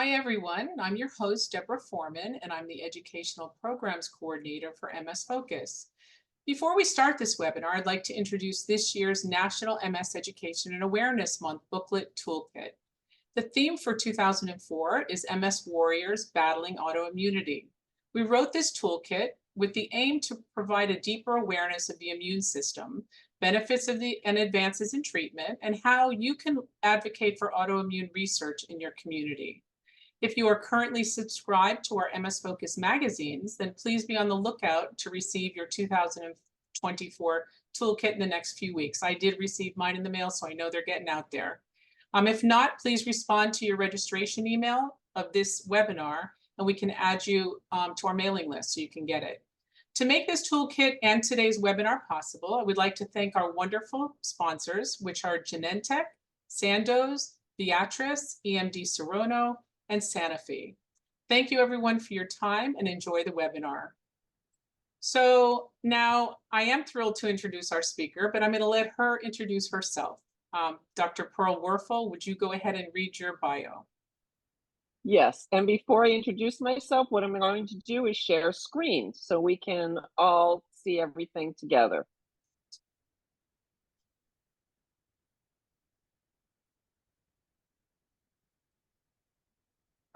Hi, everyone. I'm your host, Deborah Foreman, and I'm the Educational Programs Coordinator for MS Focus. Before we start this webinar, I'd like to introduce this year's National MS Education and Awareness Month booklet toolkit. The theme for 2004 is MS Warriors Battling Autoimmunity. We wrote this toolkit with the aim to provide a deeper awareness of the immune system, benefits of and advances in treatment, and how you can advocate for autoimmune research in your community. If you are currently subscribed to our MS Focus magazines, then please be on the lookout to receive your 2024 toolkit in the next few weeks. I did receive mine in the mail, so I know they're getting out there. If not, please respond to your registration email of this webinar, and we can add you to our mailing list so you can get it. To make this toolkit and today's webinar possible, I would like to thank our wonderful sponsors, which are Genentech, Sandoz, Viatris, EMD Serono, and Sanofi. Thank you everyone for your time and enjoy the webinar. So now I am thrilled to introduce our speaker, but I'm going to let her introduce herself. Dr. Pearl Werfel, would you go ahead and read your bio? Yes, and before I introduce myself, what I'm going to do is share screen so we can all see everything together.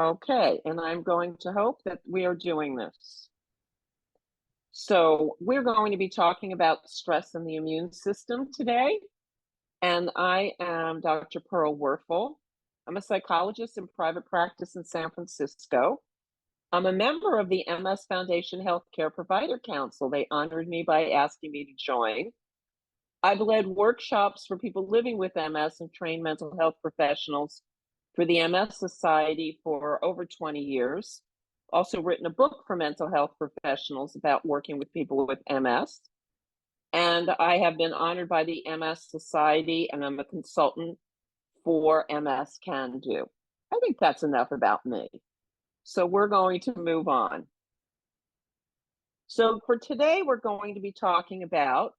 Okay, and I'm going to hope that we are doing this. So we're going to be talking about stress in the immune system today. And I am Dr. Pearl Werfel. I'm a psychologist in private practice in San Francisco. I'm a member of the MS Foundation Healthcare Provider Council. They honored me by asking me to join. I've led workshops for people living with MS and trained mental health professionals for the MS Society for over 20 years. Also written a book for mental health professionals about working with people with MS. And I have been honored by the MS Society, and I'm a consultant for MS Can Do. I think that's enough about me. So we're going to move on. So for today, we're going to be talking about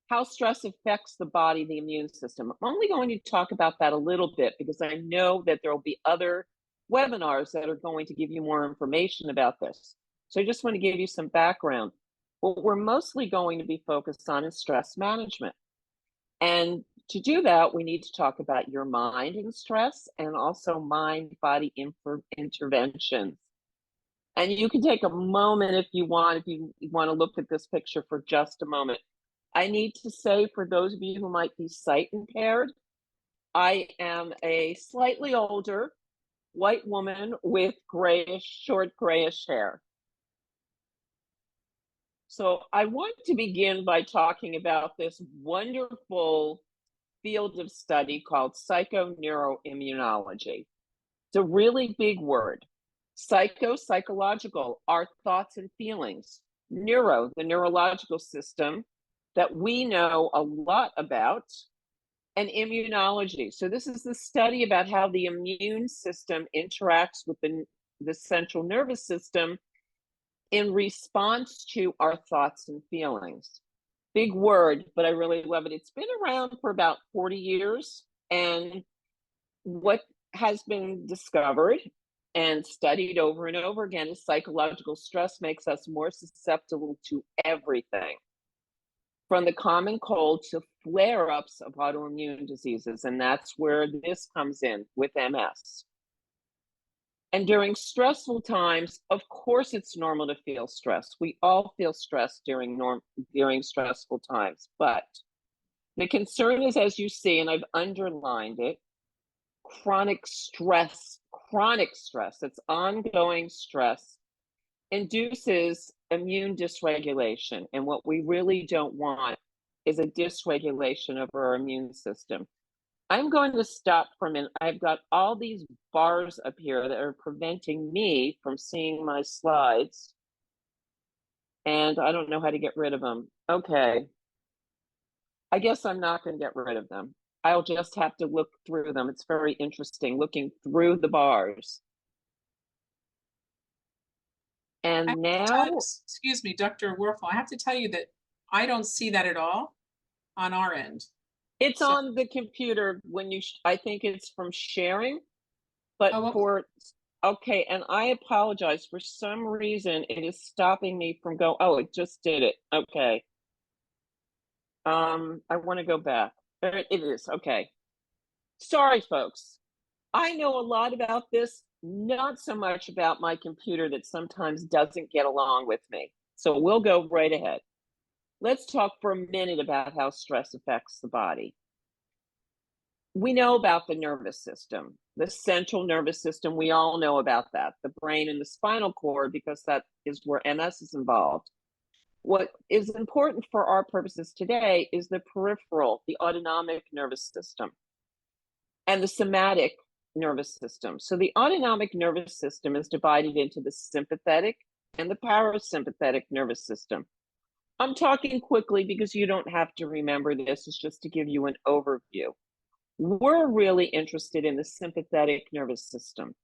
how stress affects the body, the immune system. I'm only going to talk about that a little bit because I know that there will be other webinars that are going to give you more information about this. So I just want to give you some background. What we're mostly going to be focused on is stress management. And to do that, we need to talk about your mind and stress and also mind-body interventions. And you can take a moment if you want to look at this picture for just a moment. I need to say, for those of you who might be sight impaired, I am a slightly older white woman with short grayish hair. So I want to begin by talking about this wonderful field of study called psychoneuroimmunology. It's a really big word. Psychological, our thoughts and feelings. Neuro, the neurological system that we know a lot about, and immunology. So this is the study about how the immune system interacts with the central nervous system in response to our thoughts and feelings. Big word, but I really love it. It's been around for about 40 years. And what has been discovered and studied over and over again is psychological stress makes us more susceptible to everything, from the common cold to flare-ups of autoimmune diseases. And that's where this comes in with MS. And during stressful times, of course, it's normal to feel stress. We all feel stress during stressful times. But the concern is, as you see, and I've underlined it, chronic stress, it's ongoing stress, induces immune dysregulation. And what we really don't want is a dysregulation of our immune system. I'm going to stop for a minute. I've got all these bars up here that are preventing me from seeing my slides. And I don't know how to get rid of them. Okay. I guess I'm not going to get rid of them. I'll just have to look through them. It's very interesting looking through the bars. And now, excuse me, Dr. Werfel, I have to tell you that I don't see that at all on our end. It's on the computer when you, I think it's from sharing, but Okay, and I apologize. For some reason, it is stopping me from go. Oh, it just did it. Okay. I want to go back. There it is. Okay. Sorry, folks. I know a lot about this, not so much about my computer that sometimes doesn't get along with me. So we'll go right ahead. Let's talk for a minute about how stress affects the body. We know about the nervous system, the central nervous system. We all know about that, the brain and the spinal cord, because that is where MS is involved. What is important for our purposes today is the peripheral, the autonomic nervous system, and the somatic nervous system. So the autonomic nervous system is divided into the sympathetic and the parasympathetic nervous system. I'm talking quickly because you don't have to remember this. It's just to give you an overview. We're really interested in the sympathetic nervous system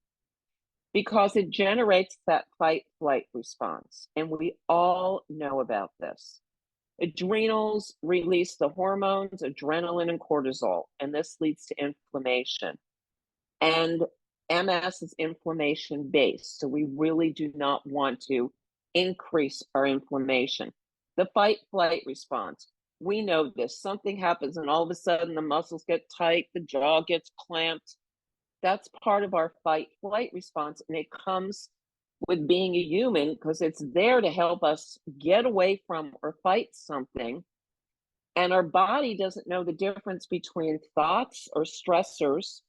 because it generates that fight-flight response, and we all know about this. Adrenals release the hormones, adrenaline and cortisol, and this leads to inflammation. And MS is inflammation-based, so we really do not want to increase our inflammation. The fight-flight response, we know this. Something happens and all of a sudden the muscles get tight, the jaw gets clamped. That's part of our fight-flight response, and it comes with being a human because it's there to help us get away from or fight something. And our body doesn't know the difference between thoughts or stressors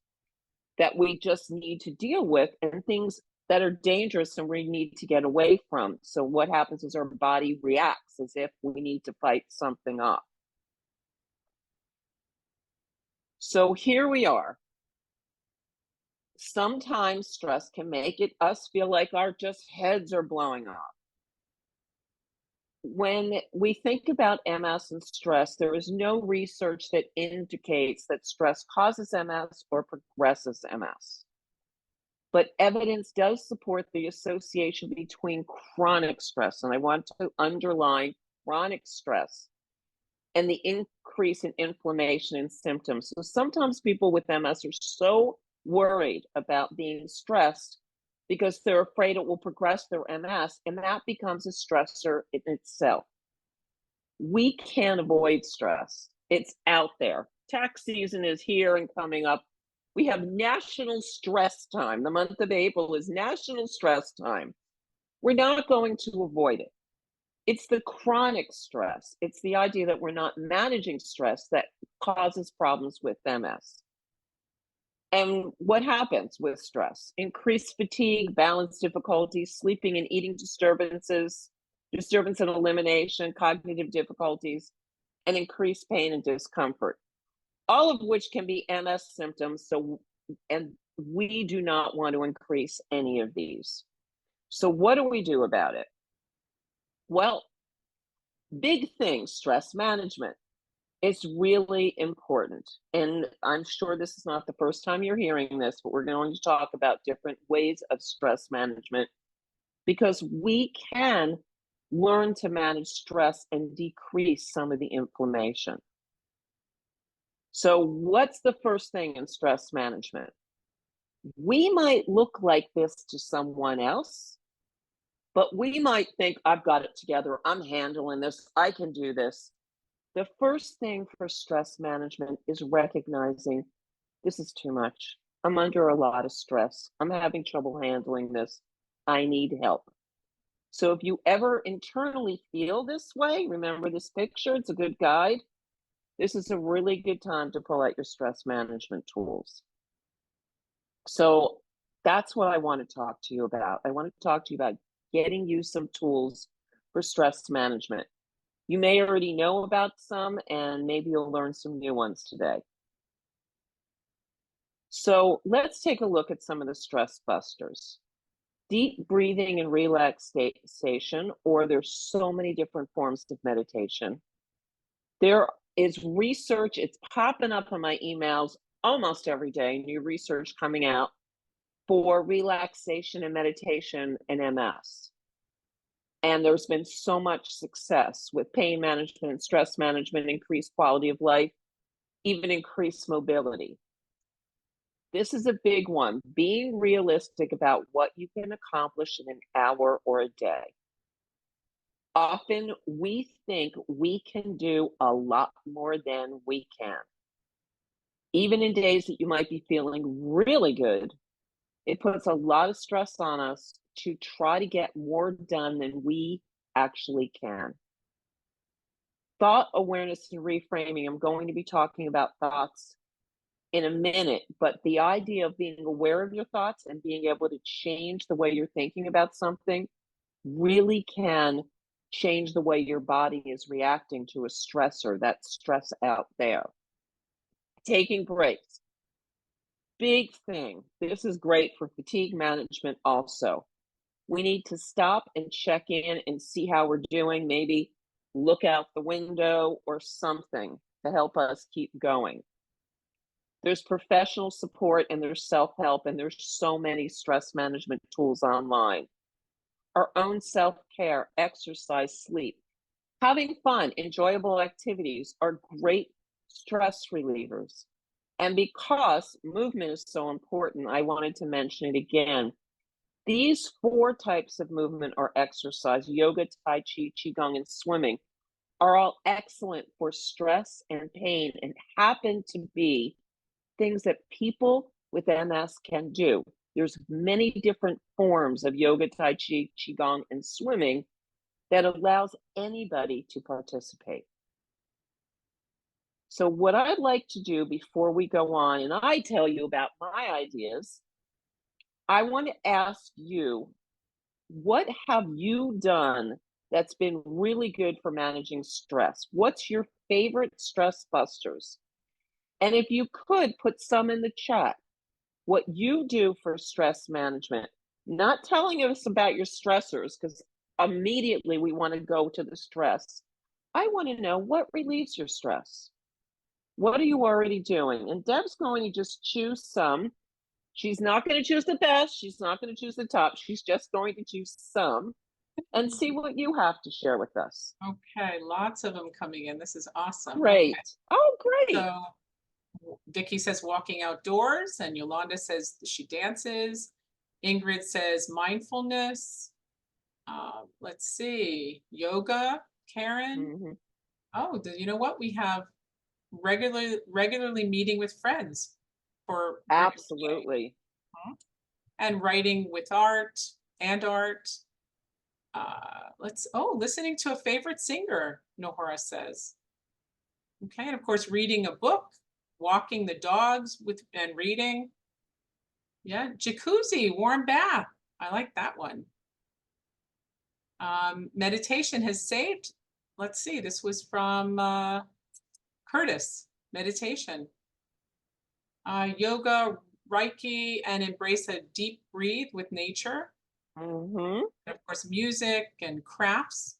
that we just need to deal with and things that are dangerous and we need to get away from. So what happens is our body reacts as if we need to fight something off. So here we are. Sometimes stress can make us feel like our just heads are blowing off. When we think about MS and stress, there is no research that indicates that stress causes MS or progresses MS. But evidence does support the association between chronic stress, and I want to underline chronic stress, and the increase in inflammation and symptoms. So sometimes people with MS are so worried about being stressed because they're afraid it will progress their MS, and that becomes a stressor in itself. We can't avoid stress. It's out there. Tax season is here and coming up. We have National Stress Time. The month of April is National Stress Time. We're not going to avoid it. It's the chronic stress. It's the idea that we're not managing stress that causes problems with MS. And what happens with stress? Increased fatigue, balance difficulties, sleeping and eating disturbances, disturbance and elimination, cognitive difficulties, and increased pain and discomfort, all of which can be MS symptoms. And we do not want to increase any of these. So what do we do about it? Well, big thing, stress management. It's really important. And I'm sure this is not the first time you're hearing this, but we're going to talk about different ways of stress management because we can learn to manage stress and decrease some of the inflammation. So what's the first thing in stress management? We might look like this to someone else, but we might think, I've got it together. I'm handling this. I can do this. The first thing for stress management is recognizing this is too much. I'm under a lot of stress. I'm having trouble handling this. I need help. So if you ever internally feel this way, remember this picture, it's a good guide. This is a really good time to pull out your stress management tools. So that's what I want to talk to you about. I want to talk to you about getting you some tools for stress management. You may already know about some, and maybe you'll learn some new ones today. So let's take a look at some of the stress busters. Deep breathing and relaxation, or there's so many different forms of meditation. There is research, it's popping up on my emails almost every day, new research coming out for relaxation and meditation in MS. And there's been so much success with pain management and stress management, increased quality of life, even increased mobility. This is a big one. Being realistic about what you can accomplish in an hour or a day. Often we think we can do a lot more than we can. Even in days that you might be feeling really good, it puts a lot of stress on us to try to get more done than we actually can. Thought awareness and reframing, I'm going to be talking about thoughts in a minute, but the idea of being aware of your thoughts and being able to change the way you're thinking about something really can change the way your body is reacting to a stressor, that stress out there. Taking breaks, big thing. This is great for fatigue management also. We need to stop and check in and see how we're doing, maybe look out the window or something to help us keep going. There's professional support and there's self-help, and there's so many stress management tools online. Our own self-care, exercise, sleep, having fun, enjoyable activities are great stress relievers. And because movement is so important, I wanted to mention it again. These 4 types of movement or exercise, yoga, tai chi, qigong, and swimming, are all excellent for stress and pain and happen to be things that people with MS can do. There's many different forms of yoga, tai chi, qigong, and swimming that allows anybody to participate. So what I'd like to do before we go on and I tell you about my ideas, I want to ask you, what have you done that's been really good for managing stress? What's your favorite stress busters? And if you could put some in the chat, what you do for stress management, not telling us about your stressors, because immediately we want to go to the stress. I want to know what relieves your stress. What are you already doing? And Deb's going to just choose some. She's not going to choose the best. She's not going to choose the top. She's just going to choose some and see what you have to share with us. Okay, lots of them coming in. This is awesome. Great. Okay. Oh, great. So Vicky says walking outdoors, and Yolanda says she dances. Ingrid says mindfulness. Let's see, yoga. Karen. Mhm. Oh, you know what? We have regularly meeting with friends for Absolutely. and writing with art and art. Listening to a favorite singer, Nohora says. Okay, and of course, reading a book, walking the dogs with and reading. Yeah, jacuzzi, warm bath. I like that one. Meditation has saved. Let's see, this was from Curtis. Meditation. Yoga, Reiki, and embrace a deep breathe with nature. Mm-hmm. And of course, music and crafts.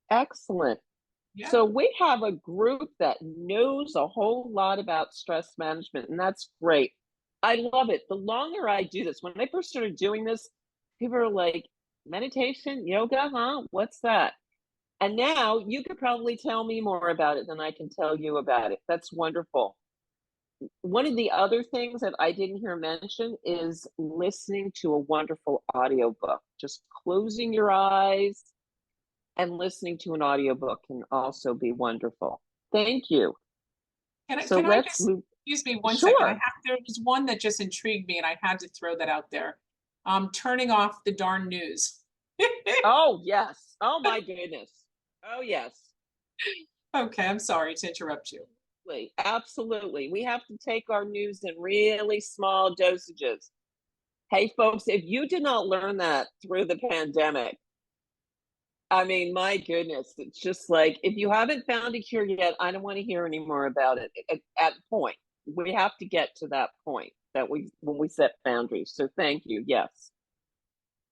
Excellent. Yeah. So we have a group that knows a whole lot about stress management, and that's great. I love it. The longer I do this, when I first started doing this, people are like, meditation, yoga, huh? What's that? And now you could probably tell me more about it than I can tell you about it. That's wonderful. One of the other things that I didn't hear mentioned is listening to a wonderful audiobook. Just closing your eyes and listening to an audiobook can also be wonderful. Thank you. So Can I let's just, move. excuse me one second. Sure. There was one that just intrigued me and I had to throw that out there. Turning off the darn news. Oh, yes. Oh, my goodness. Oh, yes. Okay, I'm sorry to interrupt you. Absolutely. We have to take our news in really small dosages. Hey, folks, if you did not learn that through the pandemic, I mean, my goodness, it's just like, if you haven't found a cure yet, I don't want to hear any more about it. At point, we have to get to that point that when we set boundaries. So thank you. Yes.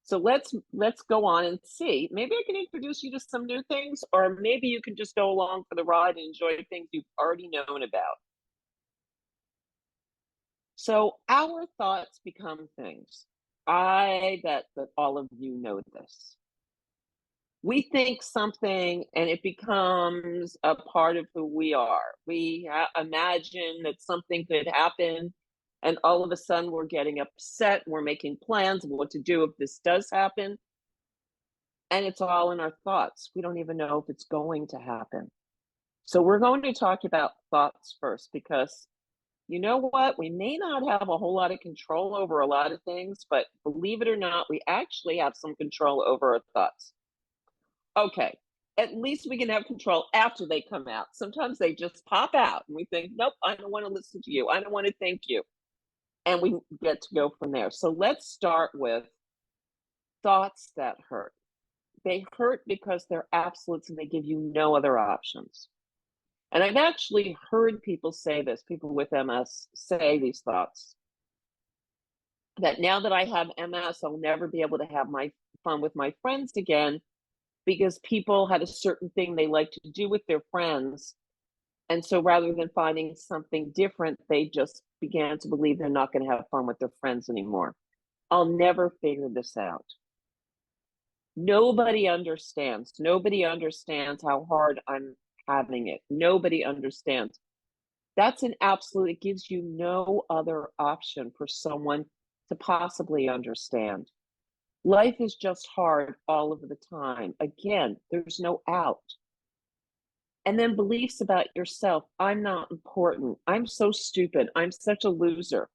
So let's go on and see. Maybe I can introduce you to some new things, or maybe you can just go along for the ride and enjoy things you've already known about. So our thoughts become things. I bet that all of you know this. We think something and it becomes a part of who we are. We imagine that something could happen And all of a sudden we're getting upset. We're making plans of what to do if this does happen. And it's all in our thoughts. We don't even know if it's going to happen. So we're going to talk about thoughts first, because you know what? We may not have a whole lot of control over a lot of things, but believe it or not, we actually have some control over our thoughts. Okay, at least we can have control after they come out. Sometimes they just pop out and we think, nope, I don't want to listen to you. I don't want to thank you. And we get to go from there. So let's start with thoughts that hurt. They hurt because they're absolutes and they give you no other options. And I've actually heard people say this, people with MS say these thoughts, that now that I have MS, I'll never be able to have my fun with my friends again, because people had a certain thing they like to do with their friends. And so rather than finding something different, they just began to believe they're not going to have fun with their friends anymore. I'll never figure this out. Nobody understands. Nobody understands how hard I'm having it. Nobody understands. That's an absolute, it gives you no other option for someone to possibly understand. Life is just hard all of the time. Again, there's no out. And then beliefs about yourself. I'm not important. I'm so stupid. I'm such a loser.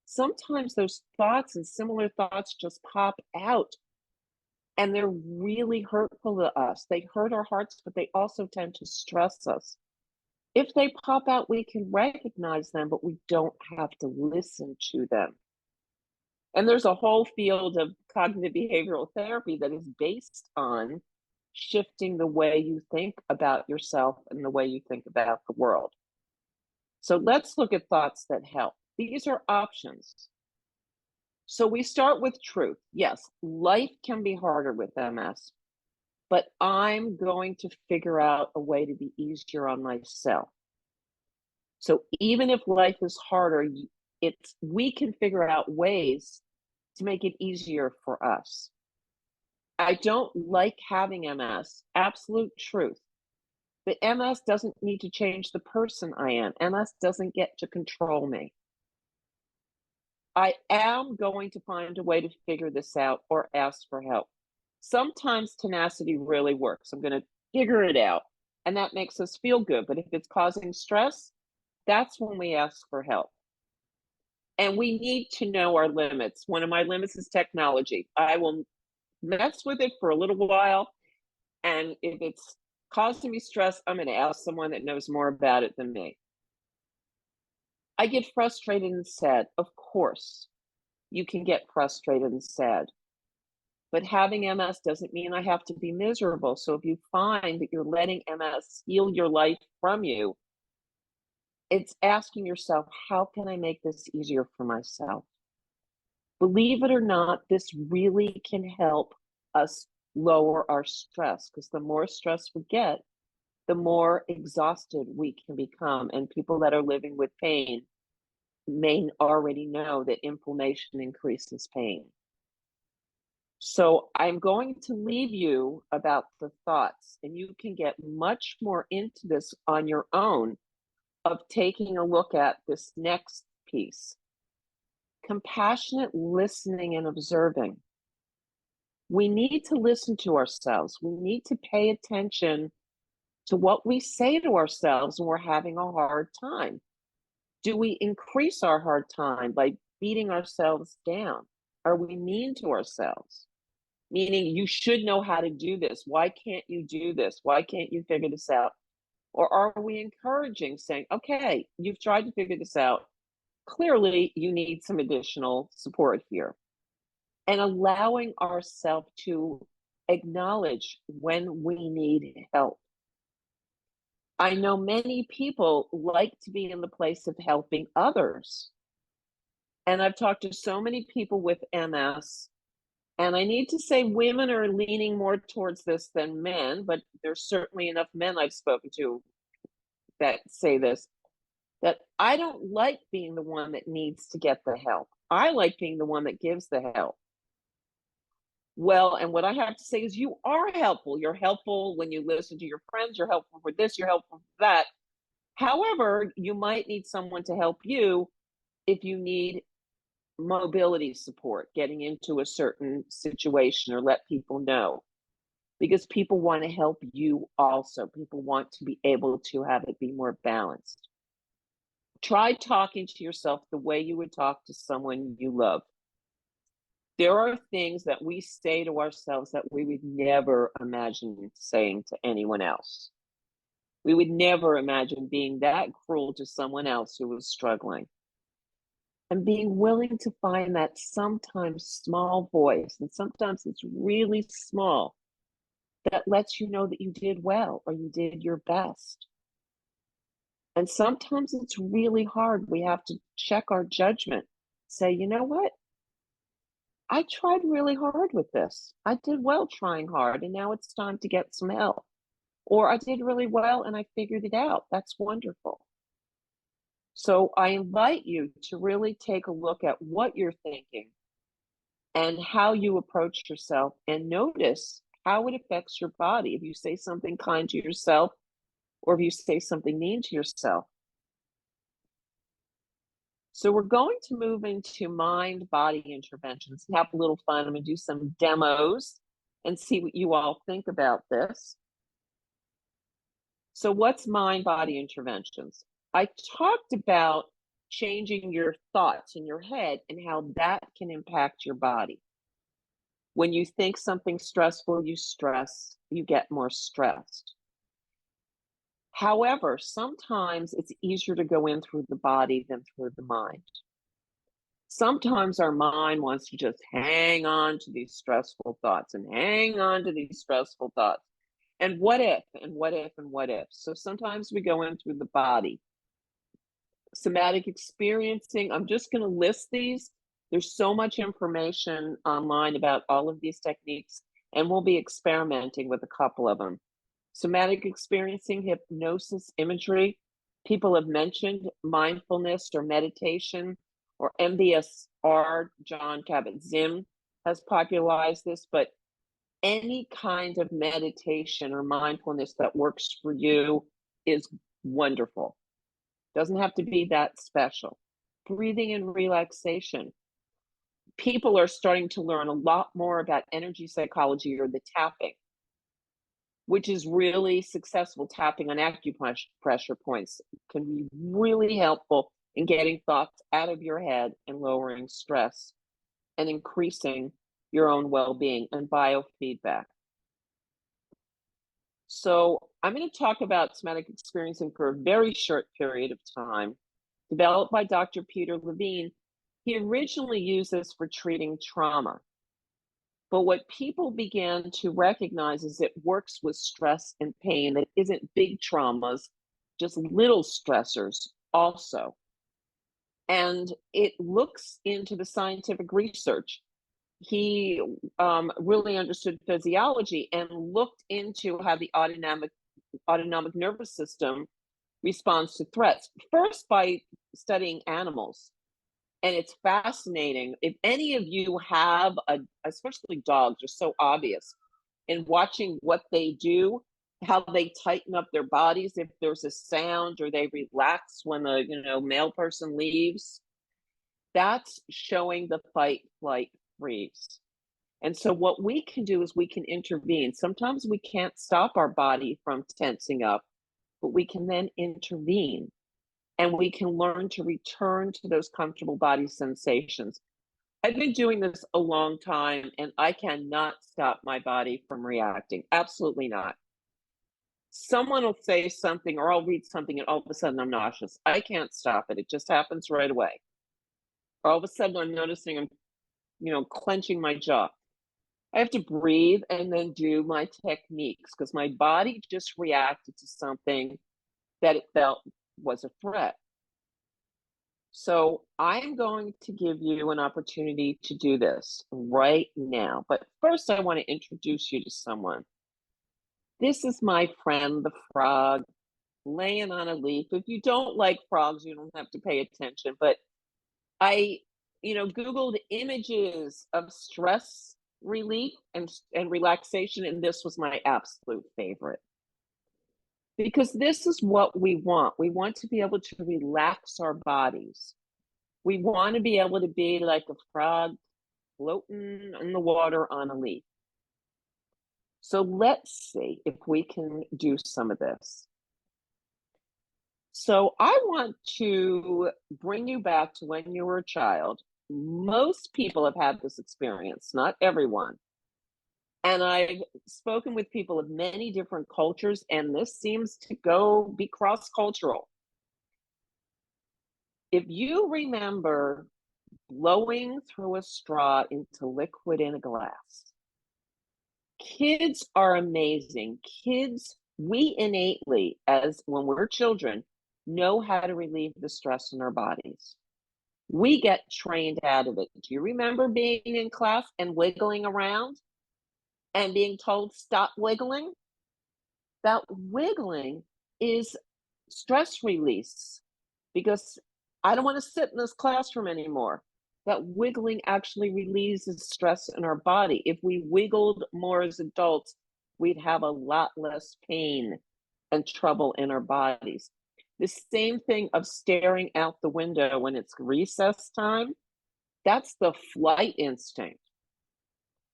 Sometimes those thoughts and similar thoughts just pop out, and they're really hurtful to us. They hurt our hearts, but they also tend to stress us. If they pop out, we can recognize them, but we don't have to listen to them. And there's a whole field of cognitive behavioral therapy that is based on shifting the way you think about yourself and the way you think about the world. So let's look at thoughts that help. These are options. So we start with truth. Yes, life can be harder with MS, but I'm going to figure out a way to be easier on myself. So even if life is harder, we can figure out ways to make it easier for us. I don't like having MS, absolute truth. But MS doesn't need to change the person I am. MS doesn't get to control me. I am going to find a way to figure this out or ask for help. Sometimes tenacity really works. I'm going to figure it out, and that makes us feel good. But if it's causing stress, that's when we ask for help. And we need to know our limits. One of my limits is technology. I will mess with it for a little while, and if it's causing me stress, I'm going to ask someone that knows more about it than me. I get frustrated and sad. Of course, you can get frustrated and sad. But having MS doesn't mean I have to be miserable. So if you find that you're letting MS steal your life from you, it's asking yourself, how can I make this easier for myself? Believe it or not, this really can help us lower our stress, because the more stress we get, the more exhausted we can become. And people that are living with pain may already know that inflammation increases pain. So I'm going to leave you about the thoughts, and you can get much more into this on your own, of taking a look at this next piece. Compassionate listening and observing. We need to listen to ourselves. We need to pay attention to what we say to ourselves when we're having a hard time. Do we increase our hard time by beating ourselves down? Are we mean to ourselves? Meaning, you should know how to do this. Why can't you do this? Why can't you figure this out? Or are we encouraging, saying, okay, you've tried to figure this out. Clearly, you need some additional support here. And allowing ourselves to acknowledge when we need help. I know many people like to be in the place of helping others. And I've talked to so many people with MS, and I need to say women are leaning more towards this than men, but there's certainly enough men I've spoken to that say this, that I don't like being the one that needs to get the help. I like being the one that gives the help. Well, and what I have to say is, you are helpful. You're helpful when you listen to your friends. You're helpful for this. You're helpful for that. However, you might need someone to help you if you need mobility support, getting into a certain situation, or let people know, because people want to help you also. People want to be able to have it be more balanced. Try talking to yourself the way you would talk to someone you love. There are things that we say to ourselves that we would never imagine saying to anyone else. We would never imagine being that cruel to someone else who was struggling. And being willing to find that sometimes small voice, and sometimes it's really small, that lets you know that you did well or you did your best. And sometimes it's really hard. We have to check our judgment, say, you know what? I tried really hard with this. I did well trying hard, and now it's time to get some help. Or I did really well and I figured it out. That's wonderful. So I invite you to really take a look at what you're thinking and how you approach yourself, and notice how it affects your body. If you say something kind to yourself, or if you say something mean to yourself. So we're going to move into mind-body interventions and have a little fun. I'm going to do some demos and see what you all think about this. So what's mind-body interventions? I talked about changing your thoughts in your head and how that can impact your body. When you think something stressful, you stress, you get more stressed. However, sometimes it's easier to go in through the body than through the mind. Sometimes our mind wants to just hang on to these stressful thoughts and hang on to these stressful thoughts. And what if, and what if, and what if? So sometimes we go in through the body. Somatic experiencing, I'm just going to list these. There's so much information online about all of these techniques, and we'll be experimenting with a couple of them. Somatic experiencing, hypnosis, imagery. People have mentioned mindfulness or meditation, or MBSR. John Kabat-Zinn has popularized this, but any kind of meditation or mindfulness that works for you is wonderful. Doesn't have to be that special. Breathing and relaxation. People are starting to learn a lot more about energy psychology, or the tapping, which is really successful. Tapping on acupressure points can be really helpful in getting thoughts out of your head and lowering stress and increasing your own well-being, and biofeedback. So I'm going to talk about somatic experiencing for a very short period of time. Developed by Dr. Peter Levine. He originally used this for treating trauma. But what people began to recognize is it works with stress and pain. It isn't big traumas, just little stressors also. And it looks into the scientific research. He really understood physiology and looked into how the autonomic nervous system responds to threats, first by studying animals. And it's fascinating. If any of you have especially dogs are so obvious in watching what they do, how they tighten up their bodies if there's a sound, or they relax when the male person leaves. That's showing the fight, flight, freeze. And so what we can do is we can intervene. Sometimes we can't stop our body from tensing up, but we can then intervene, and we can learn to return to those comfortable body sensations. I've been doing this a long time, and I cannot stop my body from reacting. Absolutely not. Someone will say something, or I'll read something, and all of a sudden I'm nauseous. I can't stop it. It just happens right away. All of a sudden I'm noticing I'm clenching my jaw. I have to breathe and then do my techniques, because my body just reacted to something that it felt was a threat. So I'm going to give you an opportunity to do this right now. But first, I want to introduce you to someone. This is my friend, the frog, laying on a leaf. If you don't like frogs, you don't have to pay attention. But I, Googled images of stress relief and relaxation, and this was my absolute favorite. Because this is what we want. We want to be able to relax our bodies. We want to be able to be like a frog floating in the water on a leaf. So let's see if we can do some of this. So I want to bring you back to when you were a child. Most people have had this experience, not everyone. And I've spoken with people of many different cultures, and this seems to be cross-cultural. If you remember blowing through a straw into liquid in a glass, kids are amazing. Kids, we innately, as when we're children, know how to relieve the stress in our bodies. We get trained out of it. Do you remember being in class and wiggling around and being told, stop wiggling? That wiggling is stress release because I don't want to sit in this classroom anymore. That wiggling actually releases stress in our body. If we wiggled more as adults, we'd have a lot less pain and trouble in our bodies. The same thing of staring out the window when it's recess time, that's the flight instinct.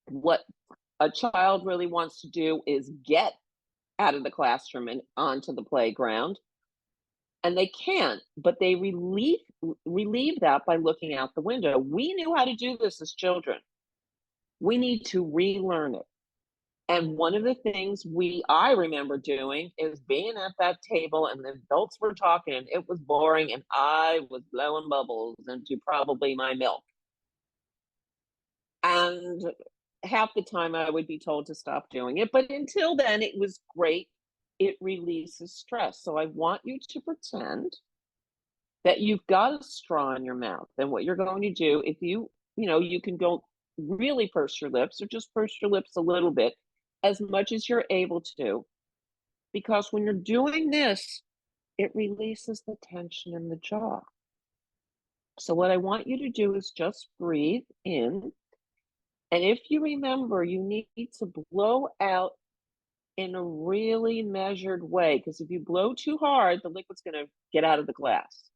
What a child really wants to do is get out of the classroom and onto the playground. And they can't, but they relieve that by looking out the window. We knew how to do this as children. We need to relearn it. And one of the things I remember doing is being at that table and the adults were talking and it was boring and I was blowing bubbles into probably my milk. And half the time I would be told to stop doing it, but until then it was great. It releases stress. So I want you to pretend that you've got a straw in your mouth. And what you're going to do, if you can go really purse your lips or just purse your lips a little bit, as much as you're able to, because when you're doing this, it releases the tension in the jaw. So what I want you to do is just breathe in. And if you remember, you need to blow out in a really measured way, because if you blow too hard, the liquid's going to get out of the glass.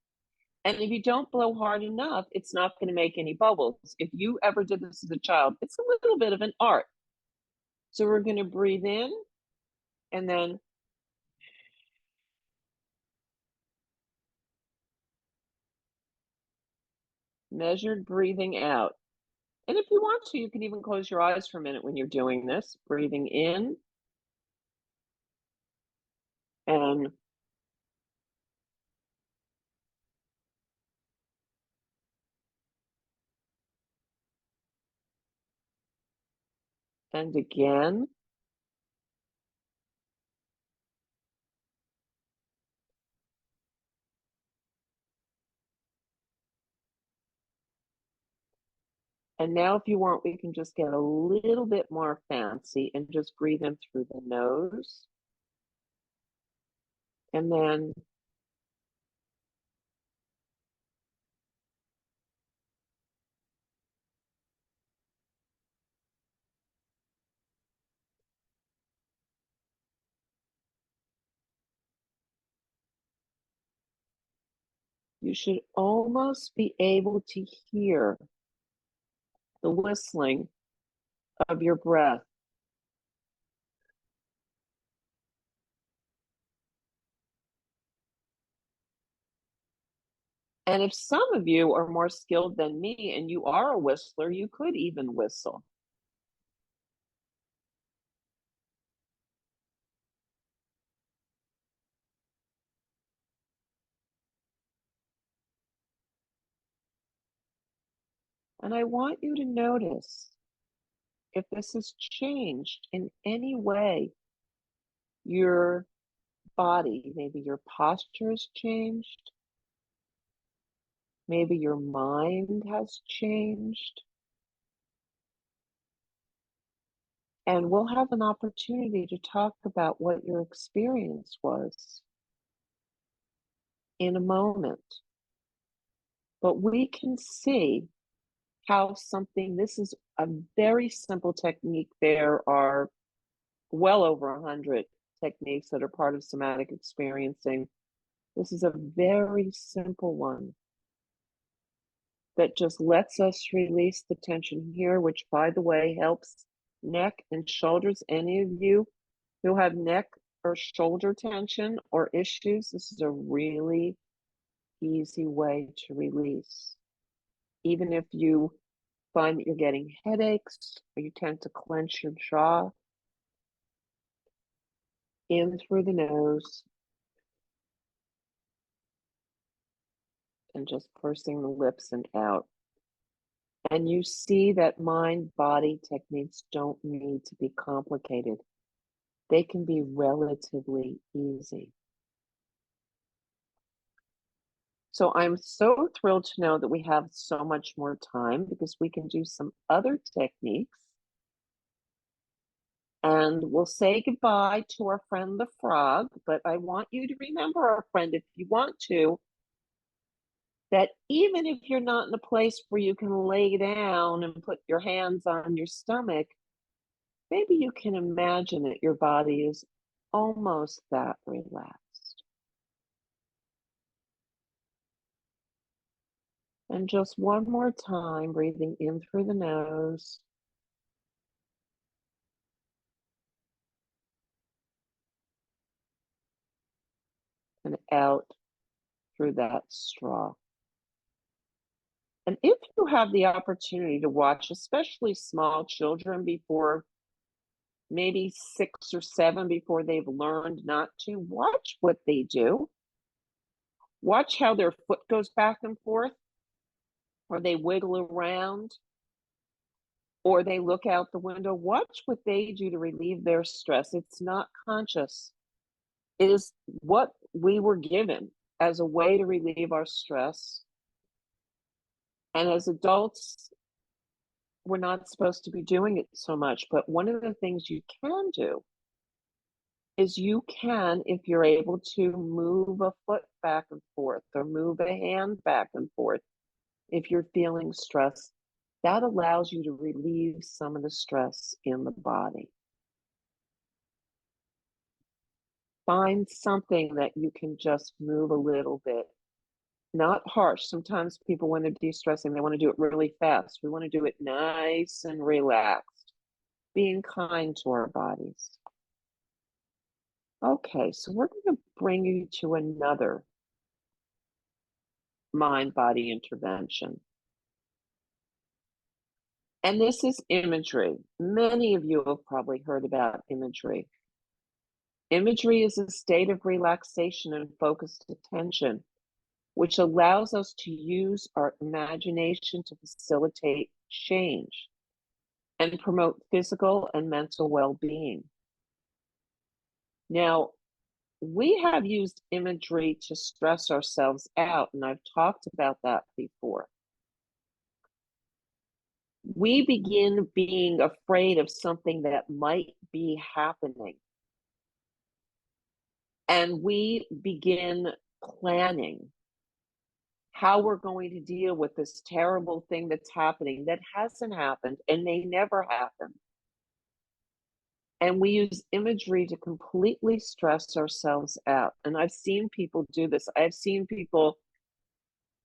And if you don't blow hard enough, it's not going to make any bubbles. If you ever did this as a child, it's a little bit of an art. So we're going to breathe in and then measured breathing out. And if you want to, you can even close your eyes for a minute when you're doing this. Breathing in and again. And now if you want, we can just get a little bit more fancy and just breathe in through the nose. And then you should almost be able to hear the whistling of your breath. And if some of you are more skilled than me and you are a whistler, you could even whistle. And I want you to notice if this has changed in any way your body. Maybe your posture has changed. Maybe your mind has changed. And we'll have an opportunity to talk about what your experience was in a moment. But we can see how this is a very simple technique. There are well over 100 techniques that are part of somatic experiencing. This is a very simple one. that just lets us release the tension here, which, by the way, helps neck and shoulders. Any of you who have neck or shoulder tension or issues, this is a really easy way to release. Even if you find that you're getting headaches or you tend to clench your jaw, in through the nose and just pursing the lips and out. And you see that mind-body techniques don't need to be complicated. They can be relatively easy. So I'm so thrilled to know that we have so much more time because we can do some other techniques. And we'll say goodbye to our friend the frog, but I want you to remember, our friend, if you want to, that even if you're not in a place where you can lay down and put your hands on your stomach, maybe you can imagine that your body is almost that relaxed. And just one more time, breathing in through the nose and out through that straw. And if you have the opportunity to watch, especially small children before maybe 6 or 7, before they've learned not to, watch what they do. Watch how their foot goes back and forth, or they wiggle around, or they look out the window. Watch what they do to relieve their stress. It's not conscious. It is what we were given as a way to relieve our stress. And as adults, we're not supposed to be doing it so much. But one of the things you can do is you can, if you're able to move a foot back and forth or move a hand back and forth, if you're feeling stress, that allows you to relieve some of the stress in the body. Find something that you can just move a little bit. Not harsh. Sometimes people, when they're de-stressing, they want to do it really fast. We want to do it nice and relaxed, being kind to our bodies. Okay, so we're going to bring you to another mind-body intervention. And this is imagery. Many of you have probably heard about imagery. Imagery is a state of relaxation and focused attention, which allows us to use our imagination to facilitate change and promote physical and mental well-being. Now, we have used imagery to stress ourselves out, and I've talked about that before. We begin being afraid of something that might be happening. And we begin planning how we're going to deal with this terrible thing that's happening that hasn't happened and may never happen. And we use imagery to completely stress ourselves out. And I've seen people do this. I've seen people,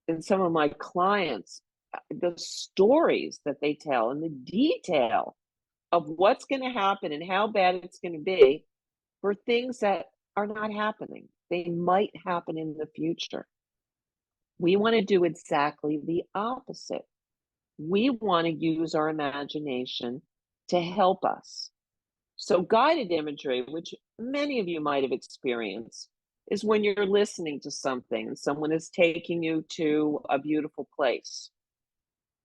in some of my clients, the stories that they tell and the detail of what's going to happen and how bad it's going to be for things that are not happening. They might happen in the future. We want to do exactly the opposite. We want to use our imagination to help us. So guided imagery, which many of you might have experienced, is when you're listening to something and someone is taking you to a beautiful place.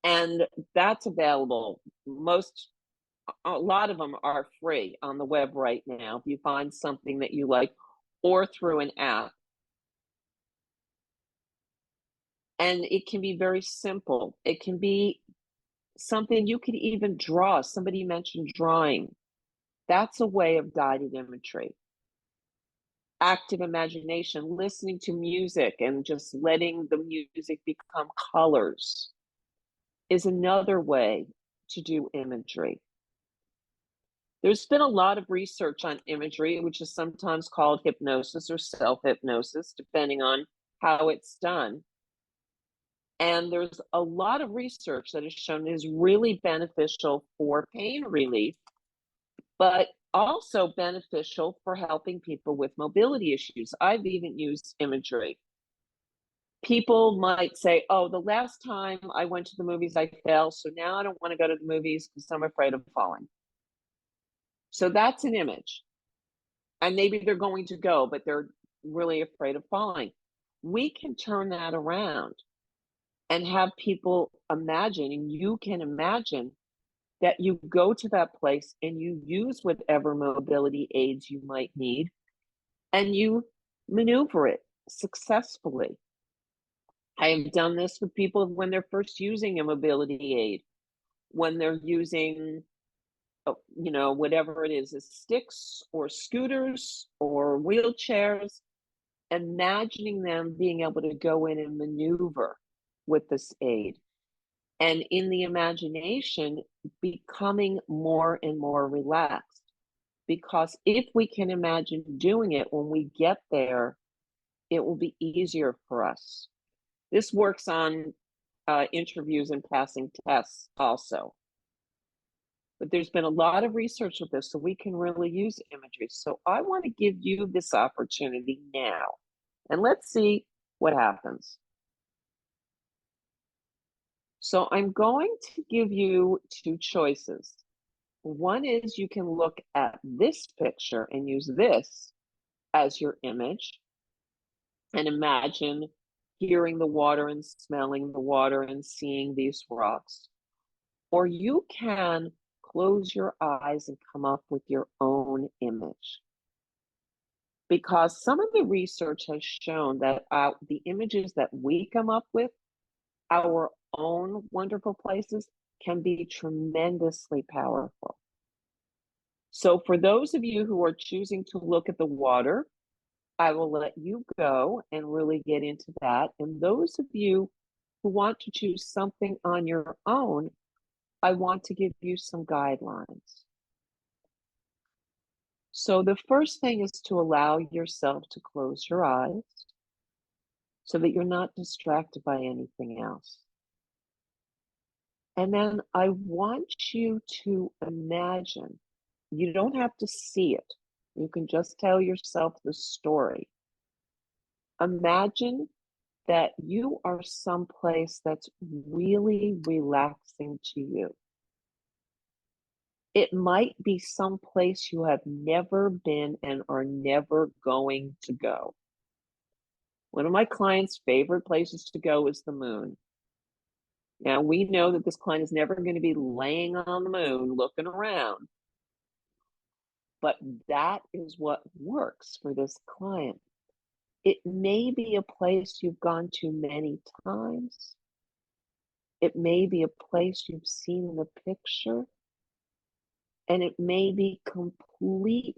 And that's available. A lot of them are free on the web right now if you find something that you like, or through an app. And it can be very simple. It can be something you could even draw. Somebody mentioned drawing. That's a way of guided imagery. Active imagination, listening to music and just letting the music become colors is another way to do imagery. There's been a lot of research on imagery, which is sometimes called hypnosis or self-hypnosis, depending on how it's done. And there's a lot of research that has shown it is really beneficial for pain relief, but also beneficial for helping people with mobility issues. I've even used imagery. People might say, oh, the last time I went to the movies, I fell, so now I don't want to go to the movies because I'm afraid of falling. So that's an image. And maybe they're going to go, but they're really afraid of falling. We can turn that around and have people imagine, and you can imagine that you go to that place and you use whatever mobility aids you might need and you maneuver it successfully. I have done this with people when they're first using a mobility aid, when they're using, whatever it is sticks or scooters or wheelchairs, imagining them being able to go in and maneuver with this aid. And in the imagination, becoming more and more relaxed. Because if we can imagine doing it when we get there, it will be easier for us. This works on interviews and passing tests also. But there's been a lot of research with this, so we can really use imagery. So I want to give you this opportunity now. And let's see what happens. So I'm going to give you two choices. One is you can look at this picture and use this as your image and imagine hearing the water and smelling the water and seeing these rocks. Or you can close your eyes and come up with your own image. Because some of the research has shown that the images that we come up with, our own wonderful places, can be tremendously powerful. So for those of you who are choosing to look at the water, I will let you go and really get into that. And those of you who want to choose something on your own, I want to give you some guidelines. So the first thing is to allow yourself to close your eyes so that you're not distracted by anything else. And then I want you to imagine. You don't have to see it. You can just tell yourself the story. Imagine that you are someplace that's really relaxing to you. It might be someplace you have never been and are never going to go. One of my clients' favorite places to go is the moon. Now, we know that this client is never going to be laying on the moon looking around, but that is what works for this client. It may be a place you've gone to many times. It may be a place you've seen in the picture. And it may be complete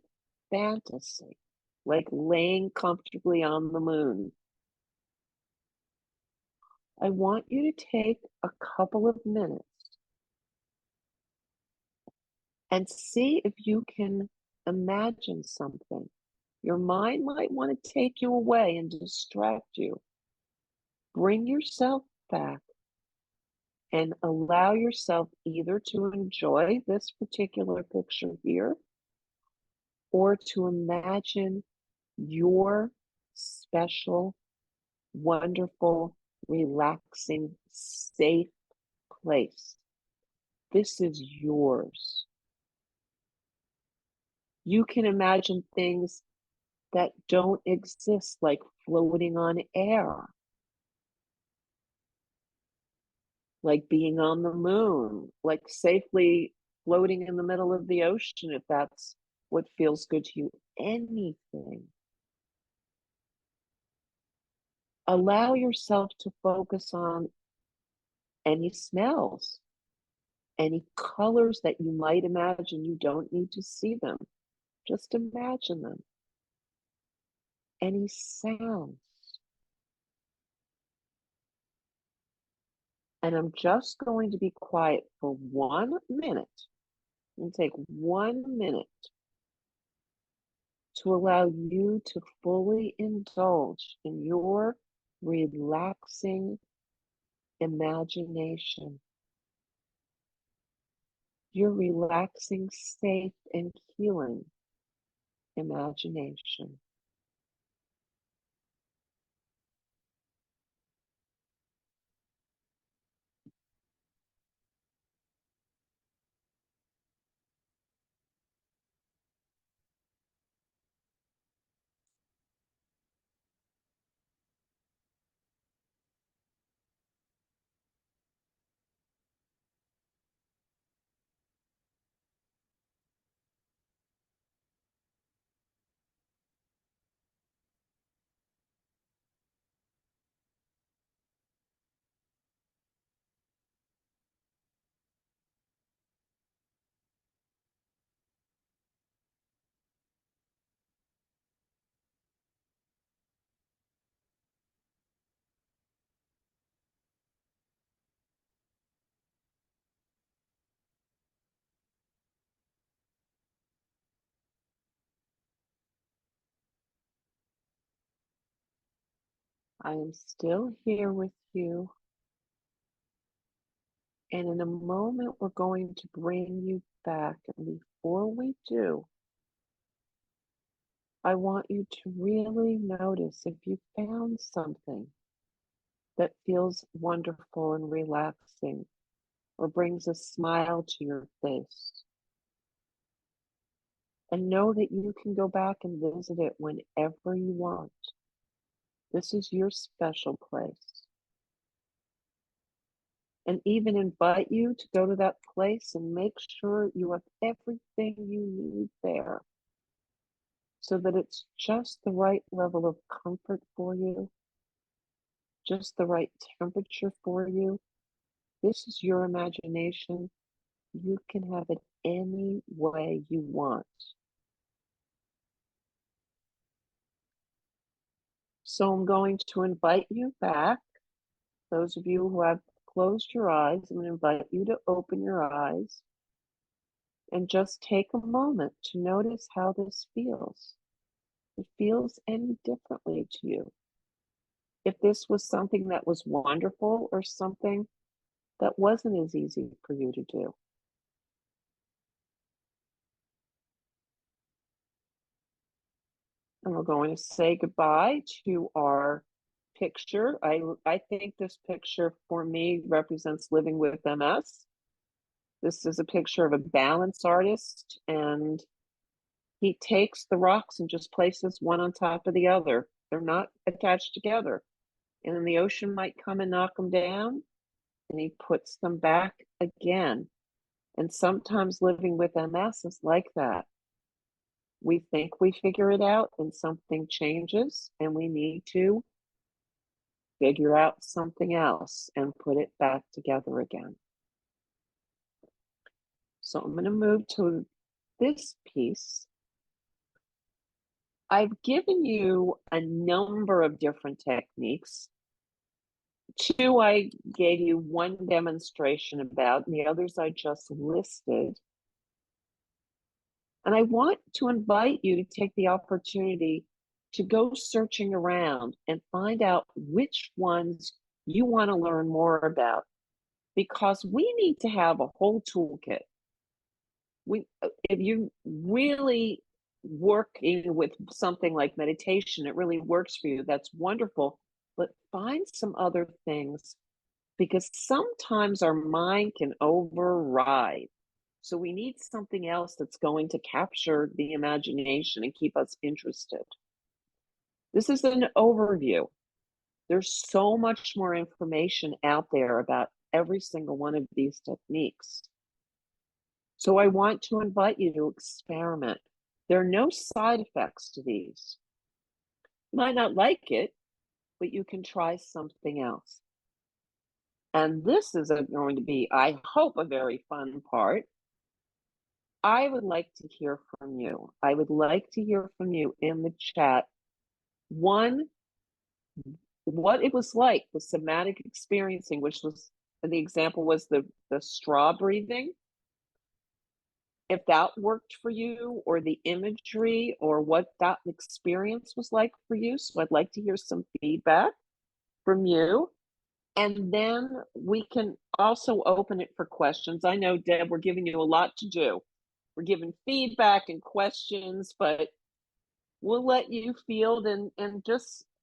fantasy, like laying comfortably on the moon. I want you to take a couple of minutes and see if you can imagine something. Your mind might want to take you away and distract you. Bring yourself back and allow yourself either to enjoy this particular picture here or to imagine your special, wonderful, relaxing, safe place. This is yours. You can imagine things that don't exist, like floating on air, like being on the moon, like safely floating in the middle of the ocean, if that's what feels good to you. Anything. Allow yourself to focus on any smells, any colors that you might imagine. You don't need to see them. Just imagine them. Any sounds. And I'm just going to be quiet for 1 minute and take 1 minute to allow you to fully indulge in your relaxing imagination. Your relaxing, safe, and healing imagination. I am still here with you. And in a moment, we're going to bring you back. And before we do, I want you to really notice if you found something that feels wonderful and relaxing or brings a smile to your face. And know that you can go back and visit it whenever you want. This is your special place. And even invite you to go to that place and make sure you have everything you need there so that it's just the right level of comfort for you, just the right temperature for you. This is your imagination. You can have it any way you want. So I'm going to invite you back. Those of you who have closed your eyes, I'm going to invite you to open your eyes and just take a moment to notice how this feels. If it feels any differently to you. If this was something that was wonderful or something that wasn't as easy for you to do. And we're going to say goodbye to our picture. I think this picture for me represents living with MS. This is a picture of a balance artist, and he takes the rocks and just places one on top of the other. They're not attached together. And then the ocean might come and knock them down, and he puts them back again. And sometimes living with MS is like that. We think we figure it out, and something changes, and we need to figure out something else and put it back together again. So I'm going to move to this piece. I've given you a number of different techniques. Two I gave you one demonstration about, and the others I just listed. And I want to invite you to take the opportunity to go searching around and find out which ones you want to learn more about, because we need to have a whole toolkit. If you really working with something like meditation, it really works for you, that's wonderful, but find some other things, because sometimes our mind can override. So we need something else that's going to capture the imagination and keep us interested. This is an overview. There's so much more information out there about every single one of these techniques. So I want to invite you to experiment. There are no side effects to these. You might not like it, but you can try something else. And this is going to be, I hope, a very fun part. I would like to hear from you. I would like to hear from you in the chat. One, what it was like, the somatic experiencing, which was, the example was the straw breathing. If that worked for you, or the imagery, or what that experience was like for you. So I'd like to hear some feedback from you. And then we can also open it for questions. I know, Deb, we're giving you a lot to do. We're giving feedback and questions, but we'll let you field and